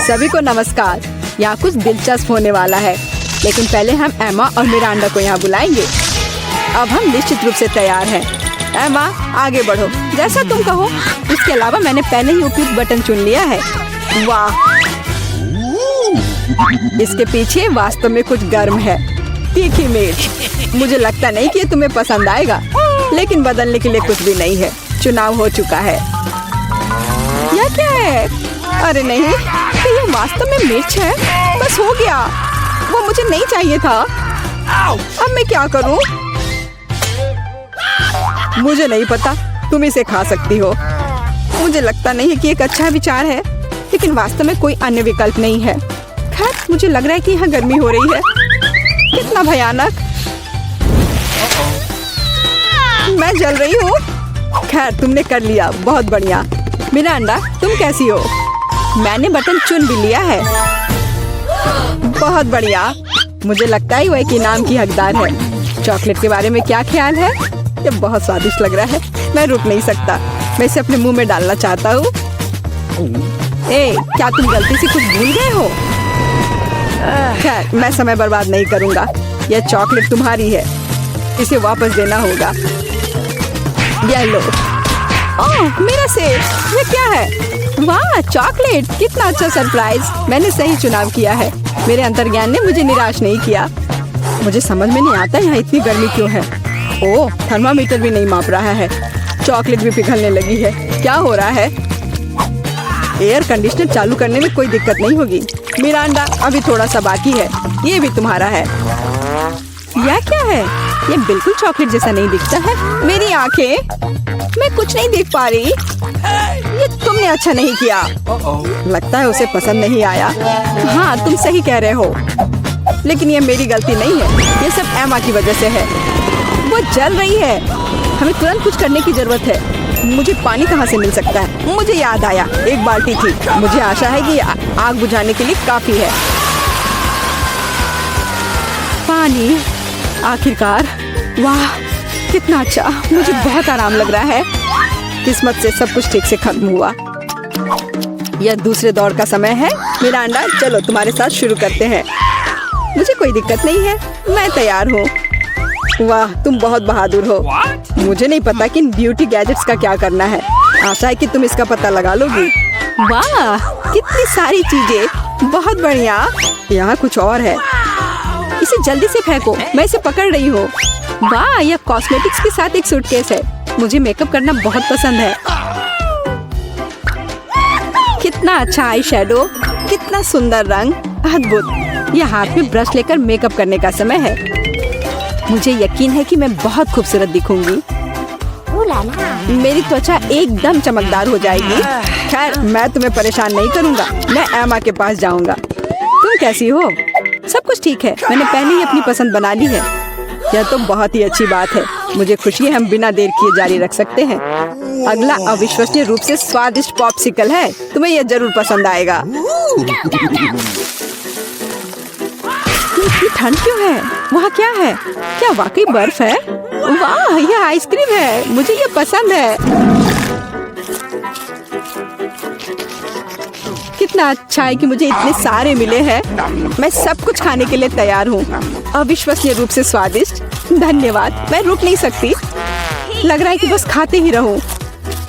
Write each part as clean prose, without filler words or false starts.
सभी को नमस्कार। यहाँ कुछ दिलचस्प होने वाला है, लेकिन पहले हम एमा और मिरांडा को यहाँ बुलाएंगे। अब हम निश्चित रूप से तैयार हैं। एमा, आगे बढ़ो, जैसा तुम कहो। इसके अलावा मैंने पहले ही उपयुक्त बटन चुन लिया है। वाह, इसके पीछे वास्तव में कुछ गर्म है। तीखी मिर्च। मुझे लगता नहीं कि ये तुम्हें पसंद आएगा, लेकिन बदलने के लिए कुछ भी नहीं है। चुनाव हो चुका है। यह क्या है? अरे नहीं, ये वास्तव में मिर्च है। बस हो गया, वो मुझे नहीं चाहिए था। अब मैं क्या करूं? मुझे नहीं पता, तुम इसे खा सकती हो। मुझे लगता नहीं है कि एक अच्छा विचार है, लेकिन वास्तव में कोई अन्य विकल्प नहीं है। खैर, मुझे लग रहा है कि यहाँ गर्मी हो रही है। कितना भयानक। मैं जल रही हूँ। खैर, तुमने कर लिया, बहुत बढ़िया। मिरांडा, तुम कैसी हो? मैंने बटन चुन भी लिया है। बहुत बढ़िया। मुझे लगता है वह एक इनाम की हकदार है। चॉकलेट के बारे में क्या ख्याल है? ये बहुत स्वादिष्ट लग रहा है। मैं रुक नहीं सकता। मैं इसे अपने मुंह में डालना चाहता हूँ। क्या तुम गलती से कुछ भूल गए हो? खैर, मैं समय बर्बाद नहीं करूँगा। यह चॉकलेट तुम्हारी है, इसे वापस देना होगा। यह लो। ओह, मेरा सेब। ये क्या है? वाह, चॉकलेट। कितना अच्छा सरप्राइज। मैंने सही चुनाव किया है। मेरे अंतर्ज्ञान ने मुझे निराश नहीं किया। मुझे समझ में नहीं आता यहाँ इतनी गर्मी क्यों है। ओह, थर्मामीटर भी नहीं माप रहा है। चॉकलेट भी पिघलने लगी है। क्या हो रहा है? एयर कंडीशनर चालू करने में कोई दिक्कत नहीं होगी। मिरांडा, अभी थोड़ा सा बाकी है। ये भी तुम्हारा है। यह क्या है? ये बिल्कुल चॉकलेट जैसा नहीं दिखता है। मेरी आंखें, मैं कुछ नहीं देख पा रही। ये तुमने अच्छा नहीं किया। लगता है उसे पसंद नहीं आया। हाँ, तुम सही कह रहे हो, लेकिन ये मेरी गलती नहीं है। ये सब एमा की वजह से है। वो जल रही है। हमें तुरंत कुछ करने की जरूरत है। मुझे पानी कहाँ से मिल सकता है? मुझे याद आया, एक बाल्टी थी। मुझे आशा है कि आग बुझाने के लिए काफी है। पानी, आखिरकार। वाह, कितना अच्छा। मुझे बहुत आराम लग रहा है। किस्मत से सब कुछ ठीक से खत्म हुआ। यह दूसरे दौर का समय है। मिरांडा, चलो तुम्हारे साथ शुरू करते हैं। मुझे कोई दिक्कत नहीं है, मैं तैयार हूँ। वाह, तुम बहुत बहादुर हो। मुझे नहीं पता कि इन ब्यूटी गैजेट्स का क्या करना है। आशा है कि तुम इसका पता लगा लोगी। वाह, कितनी सारी चीजें। बहुत बढ़िया। यहाँ कुछ और है। इसे जल्दी से फेंको, मैं इसे पकड़ रही हूँ। वाह, यह कॉस्मेटिक्स के साथ एक सूटकेस है। मुझे मेकअप करना बहुत पसंद है। कितना अच्छा आई शैडो, कितना सुंदर रंग, अद्भुत। यह हाथ में ब्रश लेकर मेकअप करने का समय है। मुझे यकीन है कि मैं बहुत खूबसूरत दिखूंगी। मेरी त्वचा एकदम चमकदार हो जाएगी। खैर, मैं तुम्हें परेशान नहीं करूंगा। मैं एमा के पास जाऊंगा। तुम कैसी हो? सब कुछ ठीक है। मैंने पहले ही अपनी पसंद बना ली है। यह तो बहुत ही अच्छी बात है। मुझे खुशी है, हम बिना देर किए जारी रख सकते हैं। अगला अविश्वसनीय रूप से स्वादिष्ट पॉप्सिकल है। तुम्हें यह जरूर पसंद आएगा। इतनी ठंड क्यों है? वहाँ क्या है? क्या वाकई बर्फ है? वाह, यह आइसक्रीम है। मुझे यह पसंद है। कितना अच्छा है कि मुझे इतने सारे मिले हैं। मैं सब कुछ खाने के लिए तैयार हूँ। अविश्वसनीय रूप से स्वादिष्ट। धन्यवाद, मैं रुक नहीं सकती। लग रहा है कि बस खाते ही रहूं।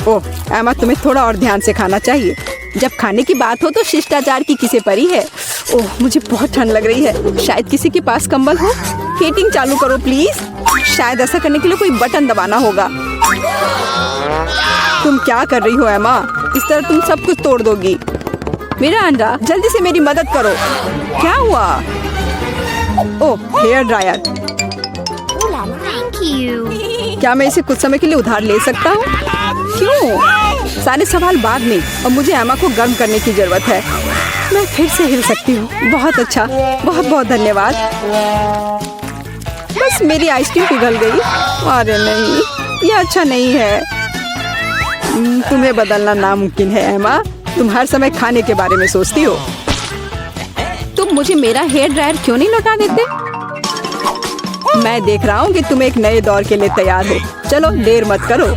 ओह एमा, तुम्हें थोड़ा और ध्यान से खाना चाहिए। जब खाने की बात हो तो शिष्टाचार की किसे परी है। ओह, मुझे बहुत ठंड लग रही है। शायद किसी के पास कंबल हो। हीटिंग चालू करो प्लीज। शायद ऐसा करने के लिए कोई बटन दबाना होगा। तुम क्या कर रही हो एमा? इस तरह तुम सब कुछ तोड़ दोगी। मिरांडा, जल्दी से मेरी मदद करो। क्या हुआ? ओह, हेयर ड्रायर। क्या मैं इसे कुछ समय के लिए उधार ले सकता हूँ? क्यों? सारे सवाल बाद में। और मुझे एमा को गर्म करने की जरूरत है। मैं फिर से हिल सकती हूँ। बहुत अच्छा, बहुत बहुत धन्यवाद। बस मेरी आइसक्रीम पिघल गई। अरे नहीं, यह अच्छा नहीं है। तुम्हें बदलना नामुमकिन है एमा। तुम हर समय खाने के बारे में सोचती हो। तुम मुझे मेरा हेयर ड्रायर क्यों नहीं लौटा देते? मैं देख रहा हूँ कि तुम एक नए दौर के लिए तैयार हो। चलो देर मत करो।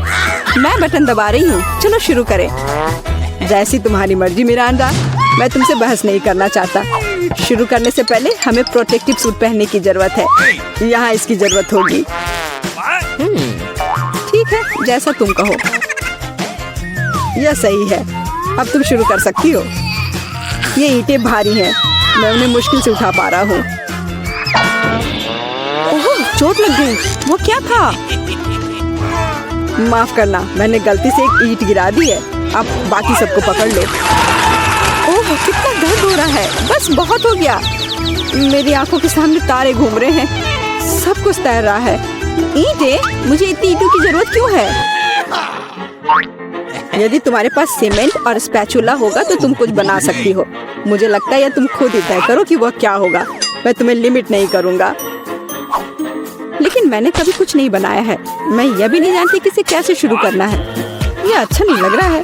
मैं बटन दबा रही हूँ। चलो शुरू करें। जैसी तुम्हारी मर्जी मिरांडा। मैं तुमसे बहस नहीं करना चाहता। शुरू करने से पहले हमें प्रोटेक्टिव सूट पहनने की जरूरत है। यहाँ इसकी जरूरत होगी। ठीक है, जैसा तुम कहो। यह सही है। अब तुम शुरू कर सकती हो। ये ईंटें भारी हैं, मैं उन्हें मुश्किल से उठा पा रहा हूँ। ओह, चोट लग गई। वो क्या था? माफ करना, मैंने गलती से एक ईंट गिरा दी है। अब बाकी सबको पकड़ लो। ओह, कितना दर्द हो रहा है। बस बहुत हो गया। मेरी आंखों के सामने तारे घूम रहे हैं। सब कुछ तैर रहा है। ईंटें? मुझे इतनी ईंटों की जरूरत क्यों है? यदि तुम्हारे पास सीमेंट और स्पैचुला होगा तो तुम कुछ बना सकती हो। मुझे लगता है या तुम खुद ही तय करो कि वह क्या होगा। मैं तुम्हें लिमिट नहीं करूँगा। लेकिन मैंने कभी कुछ नहीं बनाया है। मैं यह भी नहीं जानती कि इसे कैसे शुरू करना है। यह अच्छा नहीं लग रहा है।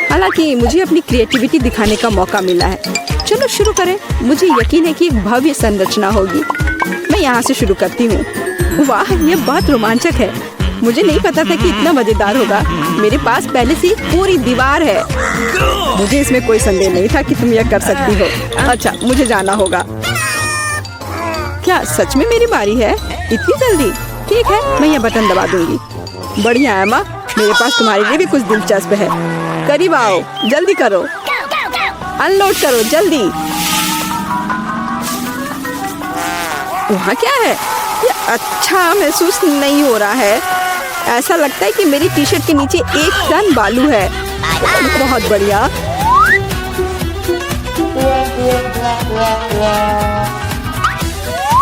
हालांकि मुझे अपनी क्रिएटिविटी दिखाने का मौका मिला है। चलो शुरू करें। मुझे यकीन है कि एक भव्य संरचना होगी। मैं यहाँ से शुरू करती हूँ। वाह, यह बहुत रोमांचक है। मुझे नहीं पता था कि इतना मजेदार होगा। मेरे पास पहले से ही पूरी दीवार है। मुझे इसमें कोई संदेह नहीं था कि तुम यह कर सकती हो। अच्छा, मुझे जाना होगा। क्या सच में मेरी बारी है? इतनी जल्दी? ठीक है, मैं यह बटन दबा दूंगी। बढ़िया एमा, मेरे पास तुम्हारे लिए भी कुछ दिलचस्प है। करीब आओ, जल्दी करो। अनलोड करो, जल्दी। वहाँ क्या है? ये अच्छा महसूस नहीं हो रहा है। ऐसा लगता है कि मेरी टी शर्ट के नीचे 1 टन बालू है। बहुत बढ़िया।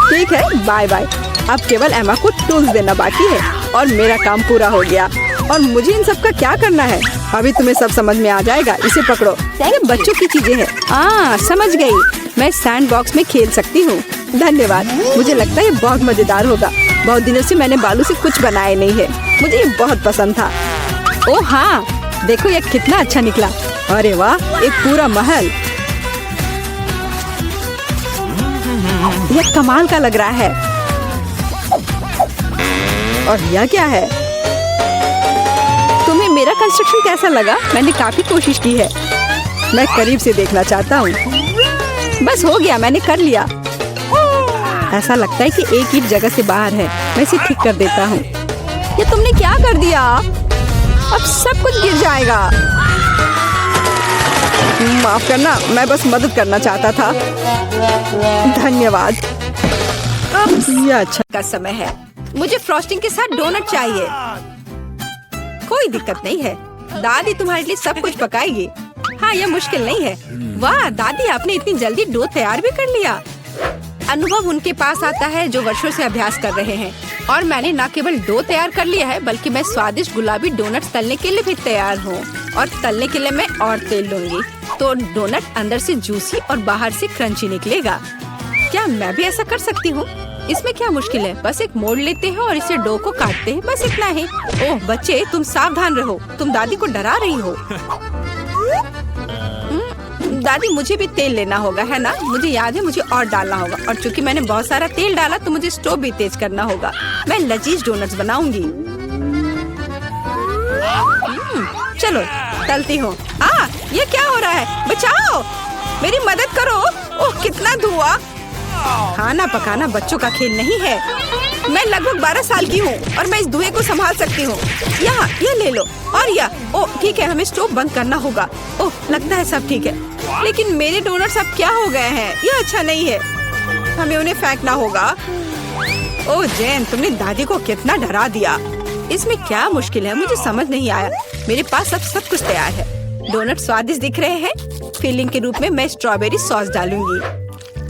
ठीक है, बाय बाय। अब केवल एमा को टूल्स देना बाकी है और मेरा काम पूरा हो गया। और मुझे इन सब का क्या करना है? अभी तुम्हें सब समझ में आ जाएगा। इसे पकड़ो। ये बच्चों की चीजें हैं। समझ गई। मैं सैंड बॉक्स में खेल सकती हूँ। धन्यवाद। मुझे लगता है ये बहुत मजेदार होगा। बहुत दिनों से मैंने बालू से कुछ बनाया नहीं है। मुझे ये बहुत पसंद था। ओह हाँ, देखो ये कितना अच्छा निकला। अरे वाह, एक पूरा महल। यह कमाल का लग रहा है। और यह क्या है? तुम्हें मेरा कंस्ट्रक्शन कैसा लगा? मैंने काफी कोशिश की है। मैं करीब से देखना चाहता हूँ। बस हो गया, मैंने कर लिया। ऐसा लगता है कि एक ईंट जगह से बाहर है। मैं इसे ठीक कर देता हूँ। ये तुमने क्या कर दिया? अब सब कुछ गिर जाएगा। माफ करना, मैं बस मदद करना चाहता था। धन्यवाद। अब यह अच्छा का समय है। मुझे फ्रॉस्टिंग के साथ डोनट चाहिए। कोई दिक्कत नहीं है, दादी तुम्हारे लिए सब कुछ पकाएगी। हाँ, यह मुश्किल नहीं है। वाह दादी, आपने इतनी जल्दी डो तैयार भी कर लिया। अनुभव उनके पास आता है जो वर्षों से अभ्यास कर रहे हैं। और मैंने न केवल डो तैयार कर लिया है, बल्कि मैं स्वादिष्ट गुलाबी डोनट्स तलने के लिए भी तैयार हूँ। और तलने के लिए मैं और तेल लूंगी, तो डोनट अंदर से जूसी और बाहर से क्रंची निकलेगा। क्या मैं भी ऐसा कर सकती हूँ? इसमें क्या मुश्किल है? बस एक मोड़ लेते हैं और इसे डो को काटते हैं, बस इतना ही। ओह बच्चे, तुम सावधान रहो। तुम दादी को डरा रही हो। दादी, मुझे भी तेल लेना होगा, है ना? मुझे याद है, मुझे और डालना होगा। और चूंकि मैंने बहुत सारा तेल डाला तो मुझे स्टोव भी तेज करना होगा। मैं लजीज डोनट्स बनाऊंगी। चलो तलती हूँ। ये क्या हो रहा है? बचाओ, मेरी मदद करो। ओह कितना धुआं। खाना पकाना बच्चों का खेल नहीं है। मैं लगभग 12 साल की हूँ और मैं इस धुएं को संभाल सकती हूँ। यहाँ ये ले लो। और यह ओह ठीक है, हमें स्टोव बंद करना होगा। ओह लगता है सब ठीक है, लेकिन मेरे डोनट्स अब क्या हो गए हैं? यह अच्छा नहीं है। हमें उन्हें फेंकना होगा। ओह जैन, तुमने दादी को कितना डरा दिया। इसमें क्या मुश्किल है? मुझे समझ नहीं आया। मेरे पास अब सब कुछ तैयार है। डोनट स्वादिष्ट दिख रहे हैं। फिलिंग के रूप में मैं स्ट्रॉबेरी सॉस डालूंगी।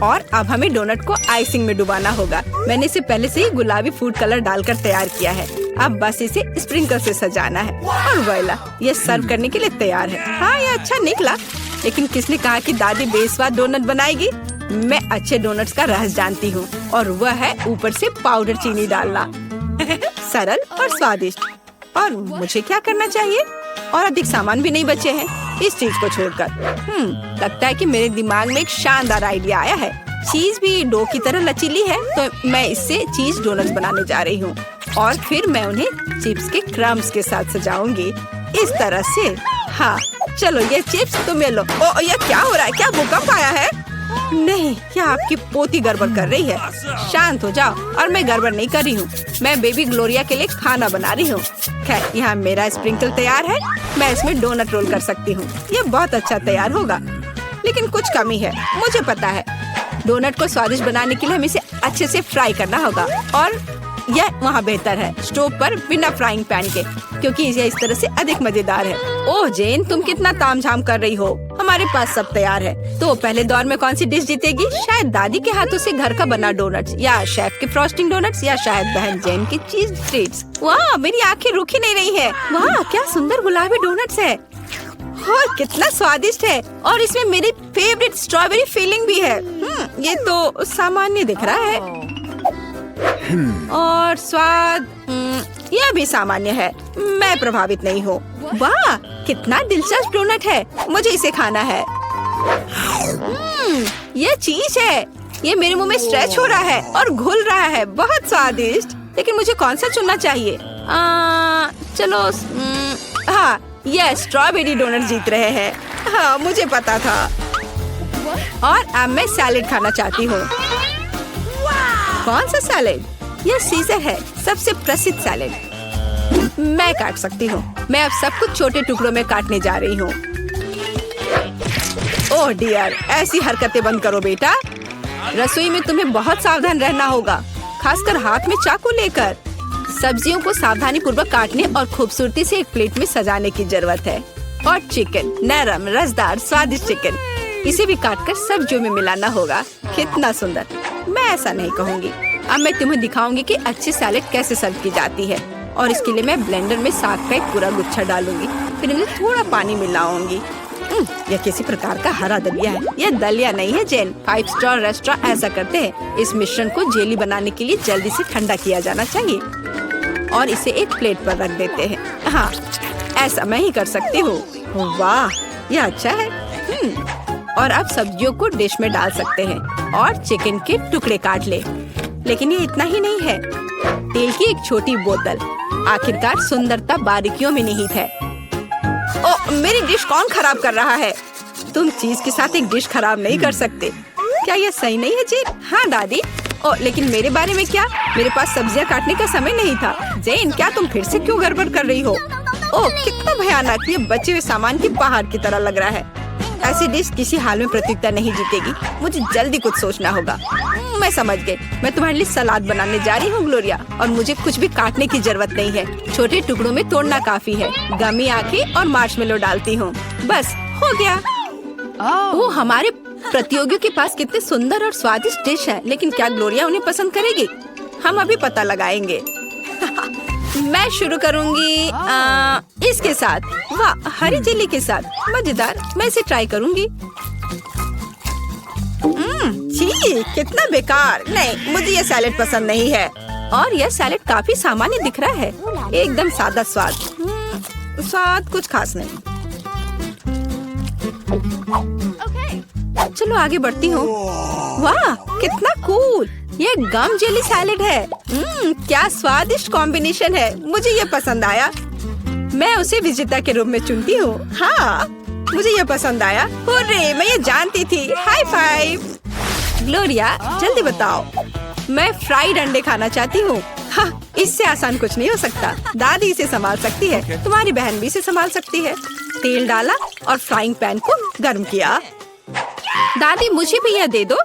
और अब हमें डोनट को आइसिंग में डुबाना होगा। मैंने इसे पहले से ही गुलाबी फूड कलर डालकर तैयार किया है। अब बस इसे स्प्रिंकल से सजाना है। और वोइला, ये सर्व करने के लिए तैयार है। हाँ, ये अच्छा निकला। लेकिन किसने कहा कि दादी बेस्वाद डोनट बनाएगी? मैं अच्छे डोनट्स का रहस्य जानती हूँ, और वह है ऊपर से पाउडर चीनी डालना। सरल और स्वादिष्ट। और मुझे क्या करना चाहिए? और अधिक सामान भी नहीं बचे हैं इस चीज को छोड़कर। लगता है कि मेरे दिमाग में एक शानदार आइडिया आया है। चीज भी डो की तरह लचीली है, तो मैं इससे चीज डोनट्स बनाने जा रही हूँ। और फिर मैं उन्हें चिप्स के क्रम्स के साथ सजाऊंगी, इस तरह से। हाँ, चलो ये चिप्स तुम ये लो। ओ ये क्या हो रहा है? क्या भूकंप आया है? नहीं, क्या आपकी पोती गड़बड़ कर रही है? शांत हो जाओ। और मैं गड़बड़ नहीं कर रही हूँ, मैं बेबी ग्लोरिया के लिए खाना बना रही हूँ। खैर, यहाँ मेरा स्प्रिंकल तैयार है। मैं इसमें डोनट रोल कर सकती हूँ। ये बहुत अच्छा तैयार होगा, लेकिन कुछ कमी है, मुझे पता है। डोनट को स्वादिष्ट बनाने के लिए हमें इसे अच्छे से फ्राई करना होगा, और यह वहाँ बेहतर है स्टोव पर बिना फ्राइंग पैन के, क्योंकि यह इस तरह से अधिक मजेदार है। ओह जेन, तुम कितना तामझाम कर रही हो। हमारे पास सब तैयार है। तो पहले दौर में कौन सी डिश जीतेगी? शायद दादी के हाथों से घर का बना डोनट्स, या शेफ के फ्रॉस्टिंग डोनट्स, या शायद बहन जेन की चीज ट्रीट्स। वाह, मेरी आंखें रुक ही नहीं रही है। वाह, क्या सुंदर गुलाबी डोनट्स है और कितना स्वादिष्ट है, और इसमें मेरी फेवरेट स्ट्रॉबेरी फीलिंग भी है। ये तो सामान्य दिख रहा है, और स्वाद यह भी सामान्य है। मैं प्रभावित नहीं हूँ। वाह, कितना दिलचस्प डोनट है, मुझे इसे खाना है। यह चीज है, ये मेरे मुंह में स्ट्रेच हो रहा है और घुल रहा है। बहुत स्वादिष्ट, लेकिन मुझे कौन सा चुनना चाहिए? चलो, हाँ, यह स्ट्रॉबेरी डोनट जीत रहे हैं। हाँ, मुझे पता था। और अब मैं सैलेड खाना चाहती हूँ। कौन सा सैलेड? यह सीजर है, सबसे प्रसिद्ध सैलेड। मैं काट सकती हूँ। मैं अब सब कुछ छोटे टुकड़ों में काटने जा रही हूँ। ओह डियर, ऐसी हरकतें बंद करो बेटा। रसोई में तुम्हें बहुत सावधान रहना होगा, खासकर हाथ में चाकू लेकर। सब्जियों को सावधानी पूर्वक काटने और खूबसूरती से एक प्लेट में सजाने की जरूरत है। और चिकन, नरम, रसदार, स्वादिष्ट चिकन, इसे भी काटकर सब्जियों में मिलाना होगा। कितना सुंदर। मैं ऐसा नहीं कहूँगी। अब मैं तुम्हें दिखाऊंगी कि अच्छी सैलेड कैसे सर्व की जाती है। और इसके लिए मैं ब्लेंडर में 7 का एक पूरा गुच्छा डालूंगी, फिर इनमें थोड़ा पानी मिलाऊंगी। यह किसी प्रकार का हरा दलिया है। यह दलिया नहीं है जेन, 5 स्टार रेस्टोरेंट ऐसा करते हैं। इस मिश्रण को जेली बनाने के लिए जल्दी से ठंडा किया जाना चाहिए, और इसे एक प्लेट पर रख देते हैं। हाँ, ऐसा मैं ही कर सकती हूँ। वाह, यह अच्छा है। और अब सब्जियों को डिश में डाल सकते हैं और चिकन के टुकड़े काट ले। लेकिन ये इतना ही नहीं है। तेल की एक छोटी बोतल, आखिरकार सुंदरता बारीकियों में निहित है। ओ, मेरी डिश कौन खराब कर रहा है? तुम चीज के साथ एक डिश खराब नहीं कर सकते। क्या यह सही नहीं है जेन? हाँ दादी। ओ, लेकिन मेरे बारे में क्या? मेरे पास सब्जियां काटने का समय नहीं था। जेन, क्या तुम फिर से क्यों गड़बड़ कर रही हो? ओह, कितना भयानक। ये बचे हुए सामान की पहाड़ की तरह लग रहा है। ऐसी डिश किसी हाल में प्रतियोगिता नहीं जीतेगी। मुझे जल्दी कुछ सोचना होगा। मैं समझ गई। मैं तुम्हारे लिए सलाद बनाने जा रही हूँ ग्लोरिया, और मुझे कुछ भी काटने की जरूरत नहीं है। छोटे टुकड़ों में तोड़ना काफी है। गमी आंखें और मार्शमेलो डालती हूँ, बस हो गया। वो हमारे प्रतियोगियों के पास कितने सुंदर और स्वादिष्ट डिश है, लेकिन क्या ग्लोरिया उन्हें पसंद करेगी? हम अभी पता लगाएंगे। मैं शुरू करूंगी इसके साथ। वाह, हरी जेली के साथ, मजेदार। मैं इसे ट्राई करूंगी। छी, कितना बेकार। नहीं, मुझे ये सैलेड पसंद नहीं है। और यह सैलेड काफी सामान्य दिख रहा है, एकदम सादा स्वाद। स्वाद कुछ खास नहीं। चलो आगे बढ़ती हूँ। वाह, कितना कूल। ये गम जेली सैलेड है। क्या स्वादिष्ट कॉम्बिनेशन है। मुझे ये पसंद आया। मैं उसे विजेता के रूप में चुनती हूँ। हाँ, मुझे ये पसंद आया। हुर्रे, मैं ये जानती थी। High five. ग्लोरिया, जल्दी बताओ। मैं फ्राइड अंडे खाना चाहती हूँ। हाँ, इससे आसान कुछ नहीं हो सकता। दादी इसे संभाल सकती है, तुम्हारी बहन भी इसे संभाल सकती है। तेल डाला और फ्राइंग पैन को गर्म किया। दादी, मुझे भी यह दे दो।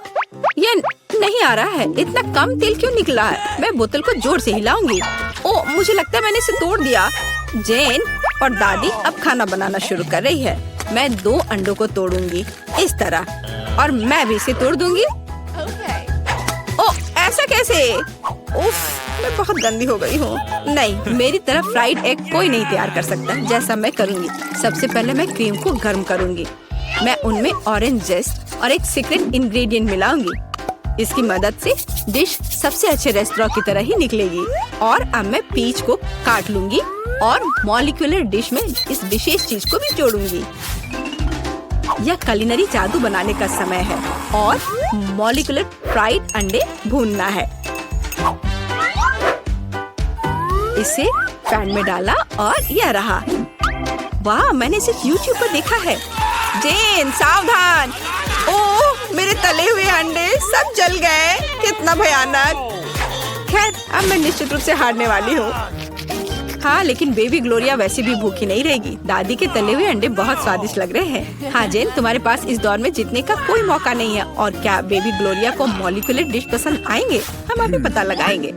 यह नहीं आ रहा है। इतना कम तेल क्यों निकला है? मैं बोतल को जोर से हिलाऊंगी। ओह, मुझे लगता है मैंने इसे तोड़ दिया। जेन और दादी अब खाना बनाना शुरू कर रही है। मैं 2 अंडों को तोड़ूंगी इस तरह, और मैं भी इसे तोड़ दूंगी। ओह, ऐसा कैसे? उफ, मैं बहुत गंदी हो गई हूँ। नहीं, मेरी तरह फ्राइड एग कोई नहीं तैयार कर सकता जैसा मैं करूँगी। सबसे पहले मैं क्रीम को गर्म करूँगी। मैं उनमें ऑरेंज जेस्ट और एक सीक्रेट इंग्रेडिएंट मिलाऊंगी। इसकी मदद से डिश सबसे अच्छे रेस्टोरेंट की तरह ही निकलेगी। और अब मैं पीच को काट लूंगी और मॉलिक्यूलर डिश में इस विशेष चीज को भी जोड़ूंगी। यह कुलिनरी जादू बनाने का समय है, और मॉलिक्यूलर फ्राइड अंडे भूनना है। इसे पैन में डाला और यह रहा। वाह, मैंने सिर्फ YouTube पर देखा है। जेन सावधान। ओह, मेरे तले हुए अंडे सब जल गए, कितना भयानक। खैर, अब मैं निश्चित रूप से हारने वाली हूँ। हाँ, लेकिन बेबी ग्लोरिया वैसे भी भूखी नहीं रहेगी। दादी के तले हुए अंडे बहुत स्वादिष्ट लग रहे हैं। हाँ जेन, तुम्हारे पास इस दौर में जीतने का कोई मौका नहीं है। और क्या बेबी ग्लोरिया को मॉलिक्यूलर डिश पसंद आएंगे? हम अभी पता लगाएंगे।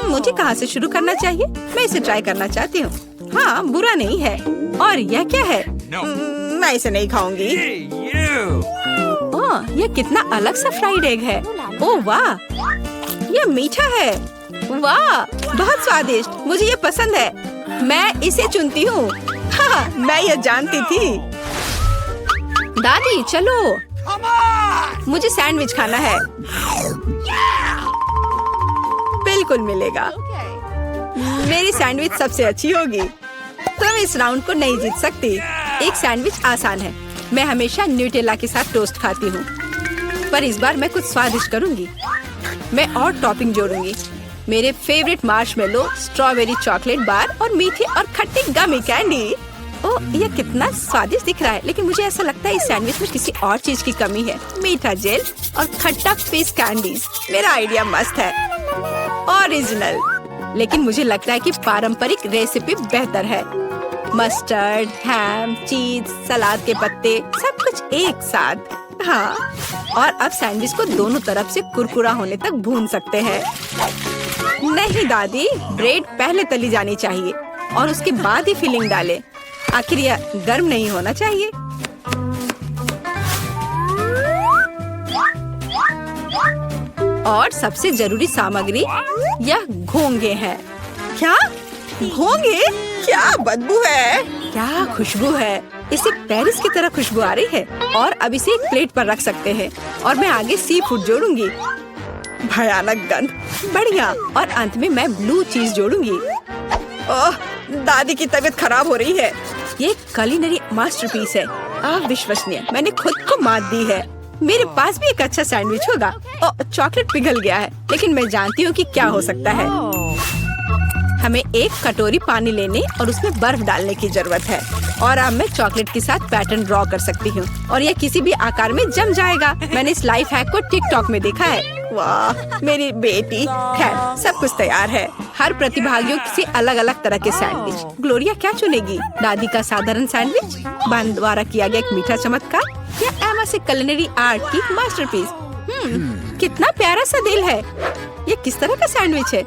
मुझे कहाँ से शुरू करना चाहिए? मैं इसे ट्राई करना चाहती हूँ। हाँ, बुरा नहीं है। और यह क्या है? मैं इसे नहीं खाऊंगी। ओह, यह कितना अलग सा फ्राइड एग है। ओह वाह, यह मीठा है। वाह, बहुत स्वादिष्ट, मुझे ये पसंद है। मैं इसे चुनती हूँ। हाँ, मैं ये जानती थी। दादी चलो, मुझे सैंडविच खाना है। बिल्कुल मिलेगा। मेरी सैंडविच सबसे अच्छी होगी। तुम इस राउंड को नहीं जीत सकती। एक सैंडविच आसान है। मैं हमेशा न्यूटेला के साथ टोस्ट खाती हूँ, पर इस बार मैं कुछ स्वादिष्ट करूँगी। मैं और टॉपिंग जोड़ूंगी। मेरे favourite marshmallow, strawberry chocolate bar और मीठी और खट्टी गमी कैंडी। ओह, यह कितना स्वादिष्ट दिख रहा है, लेकिन मुझे ऐसा लगता है इस सैंडविच में किसी और चीज की कमी है। मीठा जेल और खट्टा फिश कैंडीज। मेरा आइडिया मस्त है, ओरिजिनल। लेकिन मुझे लगता है कि पारंपरिक रेसिपी बेहतर है। मस्टर्ड, हैम, चीज, सलाद के पत्ते, सब कुछ एक साथ। हाँ, और अब सैंडविच को दोनों तरफ से कुरकुरा होने तक भून सकते हैं। नहीं दादी, ब्रेड पहले तली जानी चाहिए और उसके बाद ही फिलिंग डालें। आखिर यह गर्म नहीं होना चाहिए। और सबसे जरूरी सामग्री यह घोंगे हैं। क्या घोंगे? क्या बदबू है, क्या खुशबू है। इसे पेरिस की तरह खुशबू आ रही है। और अब इसे एक प्लेट पर रख सकते हैं और मैं आगे सी फूड जोड़ूंगी। भयानक गंध, बढ़िया। और अंत में मैं ब्लू चीज जोड़ूंगी। ओह, दादी की तबीयत खराब हो रही है। ये कुलिनरी मास्टरपीस है, अविश्वसनीय। मैंने खुद को मात दी है। मेरे पास भी एक अच्छा सैंडविच होगा। ओह, चॉकलेट पिघल गया है, लेकिन मैं जानती हूँ कि क्या हो सकता है। हमें एक कटोरी पानी लेने और उसमें बर्फ डालने की जरूरत है। और अब मैं चॉकलेट के साथ पैटर्न ड्रॉ कर सकती हूँ और यह किसी भी आकार में जम जाएगा। मैंने इस लाइफ हैक को टिकटॉक में देखा है। वाह, मेरी बेटी। खैर, सब कुछ तैयार है। हर प्रतिभागियों से अलग अलग तरह के सैंडविच। ग्लोरिया क्या चुनेगी? दादी का साधारण सैंडविच, बहन द्वारा किया गया एक मीठा चमत्कार, या एमा से कुलिनरी आर्ट की मास्टरपीस? कितना प्यारा सा दिल है। ये किस तरह का सैंडविच है?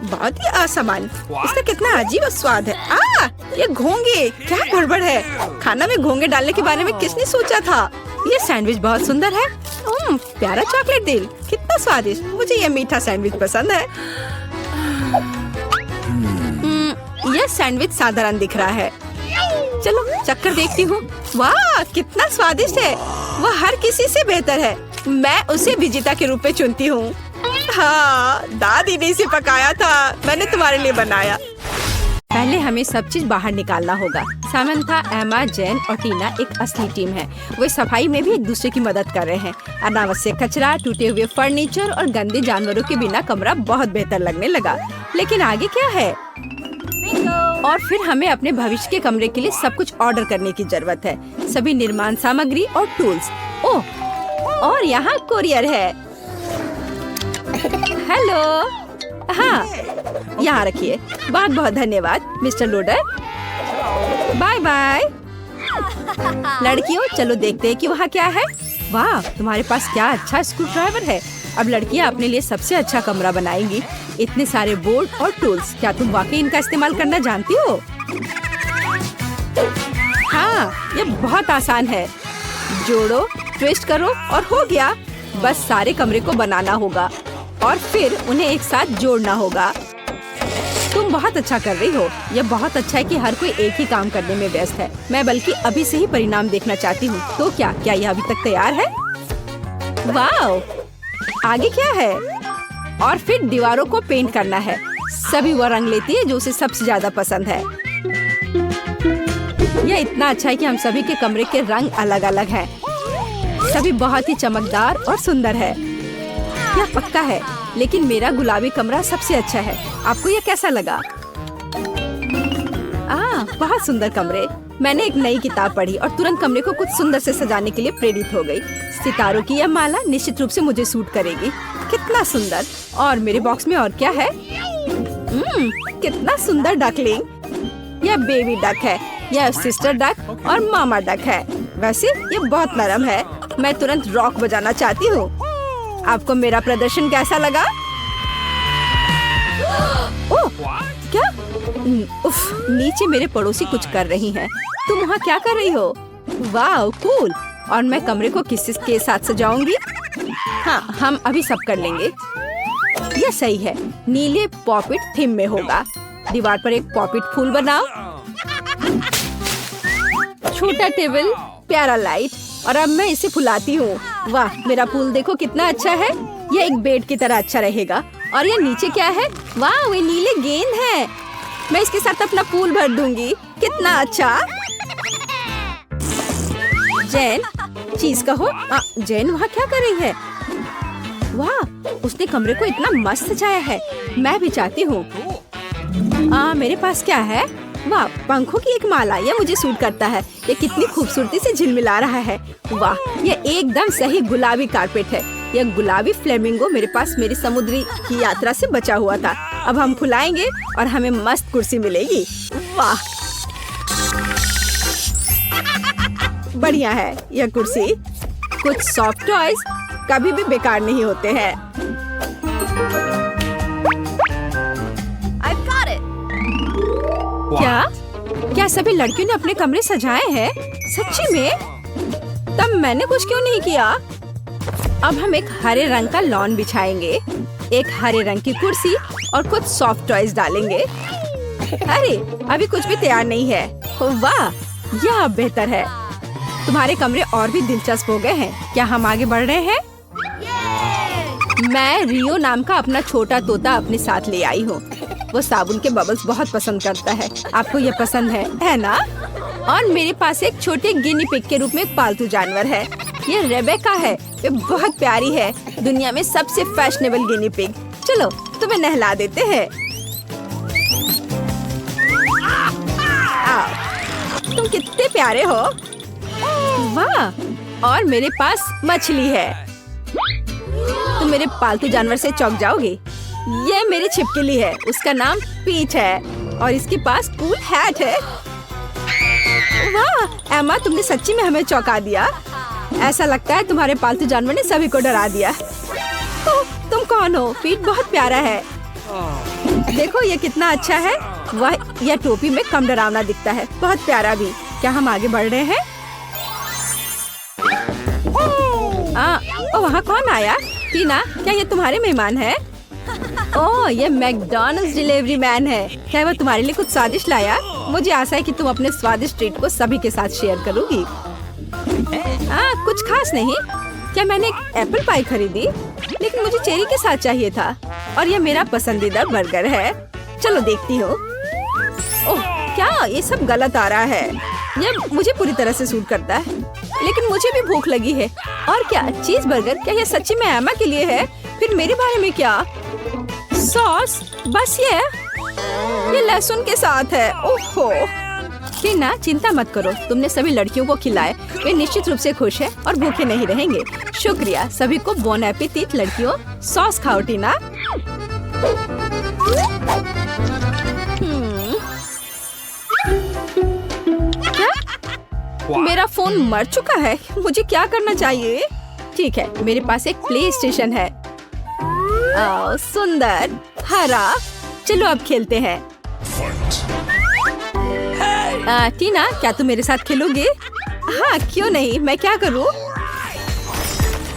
बहुत ही असामान्य। इसका कितना अजीब स्वाद है। ये घोंगे, क्या गड़बड़ है? खाना में घोंगे डालने के बारे में किसने सोचा था? ये सैंडविच बहुत सुंदर है। प्यारा चॉकलेट दिल, कितना स्वादिष्ट। मुझे ये मीठा सैंडविच पसंद है। यह सैंडविच साधारण दिख रहा है। चलो चक्कर देखती हूँ। वाह, कितना स्वादिष्ट है। वह हर किसी से बेहतर है। मैं उसे विजेता के रूप में चुनती हूँ। हाँ, दादी ने इसे पकाया था, मैंने तुम्हारे लिए बनाया। पहले हमें सब चीज बाहर निकालना होगा। सामंथा, एमा, जेन और टीना एक असली टीम है। वे सफाई में भी एक दूसरे की मदद कर रहे हैं। अनावश्यक कचरा, टूटे हुए फर्नीचर और गंदे जानवरों के बिना कमरा बहुत बेहतर लगने लगा। लेकिन आगे क्या है? और फिर हमें अपने भविष्य के कमरे के लिए सब कुछ ऑर्डर करने की जरूरत है। सभी निर्माण सामग्री और टूल्स। ओह, और यहाँ कोरियर है। हेलो। हाँ, यहाँ रखिए। बहुत बहुत धन्यवाद मिस्टर लोडर। Bye bye. लड़कियों, चलो देखते हैं कि वहाँ क्या है। वाह, तुम्हारे पास क्या अच्छा स्क्रू ड्राइवर है। अब लड़कियाँ अपने लिए सबसे अच्छा कमरा बनाएंगी। इतने सारे बोर्ड और टूल्स, क्या तुम वाकई इनका इस्तेमाल करना जानती हो? हाँ, ये बहुत आसान है। जोड़ो, ट्विस्ट करो और हो गया। बस सारे कमरे को बनाना होगा और फिर उन्हें एक साथ जोड़ना होगा। तुम बहुत अच्छा कर रही हो। यह बहुत अच्छा है कि हर कोई एक ही काम करने में व्यस्त है। मैं बल्कि अभी से ही परिणाम देखना चाहती हूँ। तो क्या यह अभी तक तैयार है? वाह, आगे क्या है? और फिर दीवारों को पेंट करना है। सभी वो रंग लेती है जो उसे सबसे ज्यादा पसंद है। यह इतना अच्छा है कि हम सभी के कमरे के रंग अलग अलग हैं। सभी बहुत ही चमकदार और सुंदर है। यह पक्का है, लेकिन मेरा गुलाबी कमरा सबसे अच्छा है। आपको यह कैसा लगा? बहुत सुंदर कमरे। मैंने एक नई किताब पढ़ी और तुरंत कमरे को कुछ सुंदर से सजाने के लिए प्रेरित हो गई। सितारों की यह माला निश्चित रूप से मुझे सूट करेगी। कितना सुंदर। और मेरे बॉक्स में और क्या है? कितना सुंदर डकलिंग। यह बेबी डक है, यह सिस्टर डक और मामा डक है। वैसे ये बहुत नरम है। मैं तुरंत रॉक बजाना चाहती हूँ। आपको मेरा प्रदर्शन कैसा लगा? ओह, क्या? उफ, नीचे मेरे पड़ोसी कुछ कर रही हैं। तुम वहाँ क्या कर रही हो? वाह, कूल। और मैं कमरे को किसके साथ सजाऊंगी? हाँ, हम अभी सब कर लेंगे। यह सही है। नीले पॉपिट थीम में होगा। दीवार पर एक पॉपिट फूल बनाओ। छोटा टेबल, प्यारा लाइट। और अब मैं इसे फुलाती हूँ। वाह, मेरा फूल देखो कितना अच्छा है। यह एक बेड की तरह अच्छा रहेगा। और यह नीचे क्या है? वाह, वे नीले गेंद हैं। मैं इसके साथ अपना पूल भर दूंगी। कितना अच्छा। जैन, चीज कहो। जैन वहाँ क्या कर रही है? वाह, उसने कमरे को इतना मस्त सजाया है। मैं भी चाहती हूँ। मेरे पास क्या है? वाह, पंखों की एक माला। यह मुझे सूट करता है। ये कितनी खूबसूरती से झिलमिला रहा है। वाह, यह एकदम सही गुलाबी कारपेट है। यह गुलाबी फ्लेमिंगो मेरे पास मेरी समुद्री की यात्रा से बचा हुआ था। अब हम फुलाएंगे और हमें मस्त कुर्सी मिलेगी। वाह, बढ़िया है यह कुर्सी। कुछ सॉफ्ट टॉयज कभी भी बेकार नहीं होते हैं। क्या सभी लड़कियों ने अपने कमरे सजाए हैं? सच्ची में? तब मैंने कुछ क्यों नहीं किया? अब हम एक हरे रंग का लॉन बिछाएंगे, एक हरे रंग की कुर्सी और कुछ सॉफ्ट टॉयज डालेंगे। अरे, अभी कुछ भी तैयार नहीं है। वाह, यह बेहतर है। तुम्हारे कमरे और भी दिलचस्प हो गए हैं। क्या हम आगे बढ़ रहे हैं? मैं रियो नाम का अपना छोटा तोता अपने साथ ले आई हूँ। वो साबुन के बबल्स बहुत पसंद करता है। आपको ये पसंद है ना? और मेरे पास एक छोटे गिनी पिग के रूप में एक पालतू जानवर है। ये रेबेका है। ये बहुत प्यारी है। दुनिया में सबसे फैशनेबल गिनी पिग। चलो तुम्हें नहला देते हैं। तुम कितने प्यारे हो। वाह, और मेरे पास मछली है। तुम मेरे पालतू जानवर से चौंक जाओगे। ये मेरी छिपकली है। उसका नाम पीच है और इसके पास कूल हैट है। वाह एम्मा, तुमने सच्ची में हमें चौंका दिया। ऐसा लगता है तुम्हारे पालतू जानवर ने सभी को डरा दिया। तुम कौन हो? पीट बहुत प्यारा है। देखो ये कितना अच्छा है। वह यह टोपी में कम डरावना दिखता है। बहुत प्यारा भी। क्या हम आगे बढ़ रहे हैं? वहाँ कौन आया? टीना, क्या ये तुम्हारे मेहमान है? ओह, ये मैकडॉनल्ड्स डिलीवरी मैन है। क्या वह तुम्हारे लिए कुछ स्वादिष्ट लाया? मुझे आशा है कि तुम अपने स्वादिष्ट ट्रीट को सभी के साथ शेयर करोगी। कुछ खास नहीं। क्या मैंने एक एप्पल पाई खरीदी, लेकिन मुझे चेरी के साथ चाहिए था। और यह मेरा पसंदीदा बर्गर है। चलो देखती हूँ। ओह, क्या ये सब गलत आ रहा है? यह मुझे पूरी तरह से सूट करता है, लेकिन मुझे भी भूख लगी है। और क्या चीज बर्गर? क्या यह सच्ची में एम्मा के लिए है? फिर मेरे बारे में क्या? सॉस? बस ये लहसुन के साथ है। ओहो। टीना, चिंता मत करो। तुमने सभी लड़कियों को खिलाए। वे निश्चित रूप से खुश हैं और भूखे नहीं रहेंगे। शुक्रिया। सभी को बोन एपेटिट लड़कियों। सॉस खाओ टीना। क्या? मेरा फोन मर चुका है। मुझे क्या करना चाहिए? ठीक है, मेरे पास एक प्ले स्टेशन है। सुंदर हरा। चलो अब खेलते हैं। टीना, क्या तुम मेरे साथ खेलोगे? हाँ, क्यों नहीं। मैं क्या करूँ?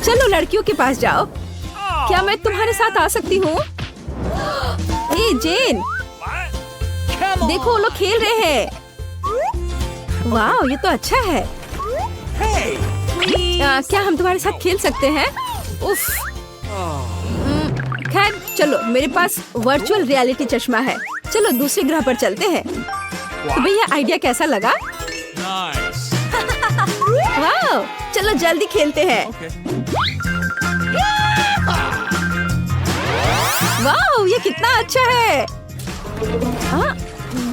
चलो लड़कियों के पास जाओ। क्या मैं तुम्हारे साथ आ सकती हूँ? जेन, देखो वो लोग खेल रहे हैं। वाह, ये तो अच्छा है। क्या हम तुम्हारे साथ खेल सकते हैं? उफ। खैर चलो, मेरे पास वर्चुअल रियलिटी चश्मा है। चलो दूसरे ग्रह पर चलते हैं। तुम्हें यह आइडिया कैसा लगा? वाह, चलो जल्दी खेलते हैं। वाह, ये कितना अच्छा है।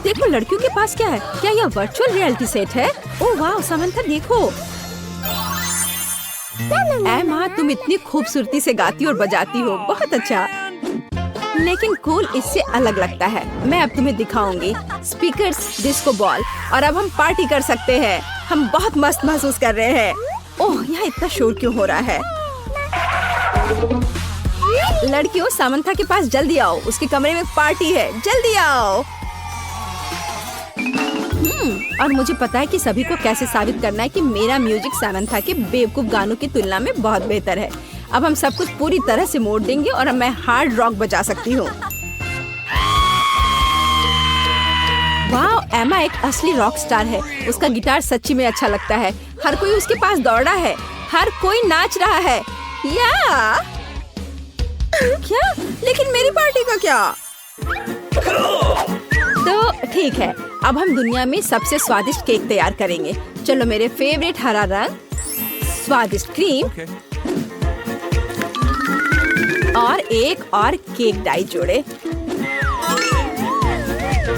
देखो लड़कियों के पास क्या है। क्या यह वर्चुअल रियलिटी सेट है? ओह वाह समंथा देखो। एमा तुम इतनी खूबसूरती से गाती और बजाती हो, बहुत अच्छा। लेकिन कूल इससे अलग लगता है। मैं अब तुम्हें दिखाऊंगी स्पीकर्स, डिस्को बॉल, और अब हम पार्टी कर सकते हैं। हम बहुत मस्त महसूस कर रहे हैं। ओह यहाँ इतना शोर क्यों हो रहा है? लड़कियों सामंथा के पास जल्दी आओ, उसके कमरे में पार्टी है, जल्दी आओ। और मुझे पता है कि सभी को कैसे साबित करना है कि मेरा म्यूजिक सामंथा के बेवकूफ गानों की तुलना में बहुत बेहतर है। अब हम सब कुछ पूरी तरह से मोड़ देंगे और अब मैं हार्ड रॉक बजा सकती हूँ। वाह एमा एक असली रॉक स्टार है। उसका गिटार सच्ची में अच्छा लगता है। हर कोई उसके पास दौड़ा है, हर कोई नाच रहा है। या क्या? लेकिन मेरी पार्टी का क्या? तो ठीक है, अब हम दुनिया में सबसे स्वादिष्ट केक तैयार करेंगे। चलो मेरे फेवरेट हरा रंग, स्वादिष्ट क्रीम और एक और केक डाई जोड़े।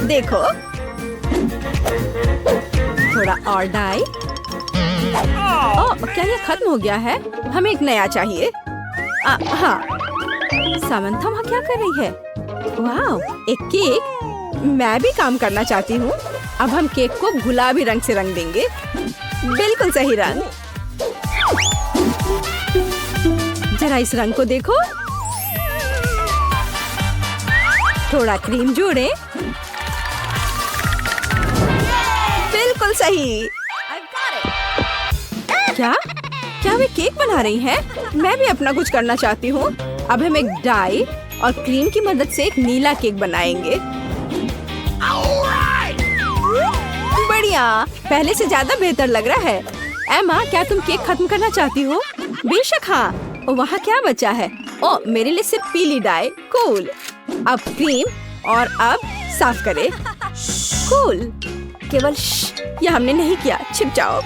देखो थोड़ा और डाई। ओह क्या ये खत्म हो गया है? हमें एक नया चाहिए। हाँ सामंथा वहाँ क्या कर रही है? वाह एक केक। मैं भी काम करना चाहती हूँ। अब हम केक को गुलाबी रंग से रंग देंगे, बिल्कुल सही रंग। जरा इस रंग को देखो। थोड़ा क्रीम जोड़ें, बिल्कुल सही। क्या क्या वे केक बना रही हैं? मैं भी अपना कुछ करना चाहती हूँ। अब हम एक डाई और क्रीम की मदद से एक नीला केक बनाएंगे। बढ़िया, पहले से ज्यादा बेहतर लग रहा है। एमा क्या तुम केक खत्म करना चाहती हो? बेशक हाँ। वहाँ क्या बचा है? ओ मेरे लिए सिर्फ पीली डाई। कूल। अब क्रीम और अब साफ करें। कूल। केवल यह हमने नहीं किया, छिप जाओ।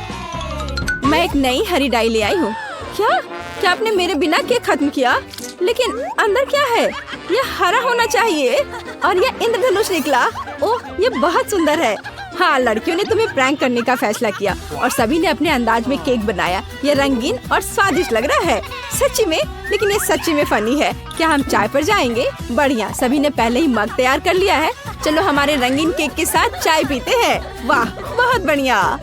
मैं एक नई हरी डाई ले आई हूँ। क्या आपने मेरे बिना केक खत्म किया? लेकिन अंदर क्या है? यह हरा होना चाहिए और यह इंद्रधनुष निकला। ओह ये बहुत सुंदर है। हाँ लड़कियों ने तुम्हें प्रैंक करने का फैसला किया और सभी ने अपने अंदाज में केक बनाया। यह रंगीन और स्वादिष्ट लग रहा है सच्ची में, लेकिन ये सच्ची में फनी है। क्या हम चाय पर जाएंगे? बढ़िया, सभी ने पहले ही मग तैयार कर लिया है। चलो हमारे रंगीन केक के साथ चाय पीते हैं। वाह बहुत बढ़िया।